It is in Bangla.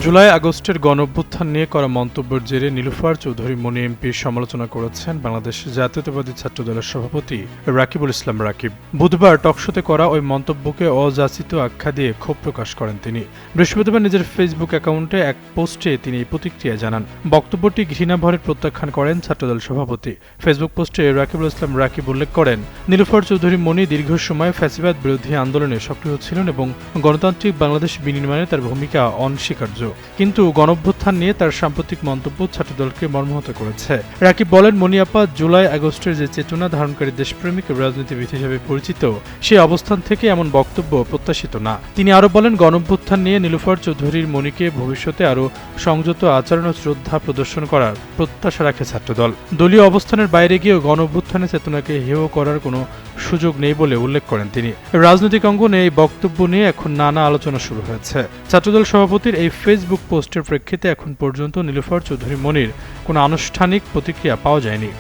জুলাই আগস্টের গণঅভ্যুত্থান নিয়ে করা মন্তব্যের জেরে নীলুফার চৌধুরী মনি এমপির সমালোচনা করেছেন বাংলাদেশ জাতীয়তাবাদী ছাত্রদলের সভাপতি রাকিবুল ইসলাম রাকিব। বুধবার টকশোতে করা ওই মন্তব্যকে অযাচিত আখ্যা দিয়ে ক্ষোভ প্রকাশ করেন তিনি। বৃহস্পতিবার নিজের ফেসবুক অ্যাকাউন্টে এক পোস্টে তিনি এই প্রতিক্রিয়া জানান। বক্তব্যটি ঘৃণাভরে প্রত্যাখ্যান করেন ছাত্রদল সভাপতি। ফেসবুক পোস্টে রাকিবুল ইসলাম রাকিব উল্লেখ করেন, নীলুফার চৌধুরী মনি দীর্ঘ সময় ফ্যাসিবাদ বিরোধী আন্দোলনে সক্রিয় ছিলেন এবং গণতান্ত্রিক বাংলাদেশ বিনির্মাণে তার ভূমিকা অনস্বীকার্য। কিন্তু গণঅভ্যুত্থান নিয়ে তার সাম্প্রতিক মন্তব্য ছাত্রদলকে মর্মাহত করেছে। রাকিব বলেন, মনি আপা জুলাই আগস্টের যে চেতনা ধারণকারী দেশপ্রেমিক রাজনীতিবিদ হিসেবে পরিচিত, সেই অবস্থান থেকে এমন বক্তব্য প্রত্যাশিত না। তিনি আরও বলেন, গণঅভ্যুত্থান নিয়ে নীলুফার চৌধুরীর মনিকে ভবিষ্যতে আরও সংযত আচরণ ও শ্রদ্ধা প্রদর্শন করার প্রত্যাশা রাখে ছাত্রদল। দলীয় অবস্থানের বাইরে গিয়েও গণঅভ্যুত্থানের চেতনাকে হেয় করার কোনো সুযোগ নেই বলে উল্লেখ করেন তিনি। রাজনৈতিক অঙ্গনে এই বক্তব্য নিয়ে এখন নানা আলোচনা শুরু হয়েছে। ছাত্রদল সভাপতির এই ফেসবুক পোস্টের প্রেক্ষিতে এখন পর্যন্ত নীলুফার চৌধুরী মনির কোনো আনুষ্ঠানিক প্রতিক্রিয়া পাওয়া যায়নি।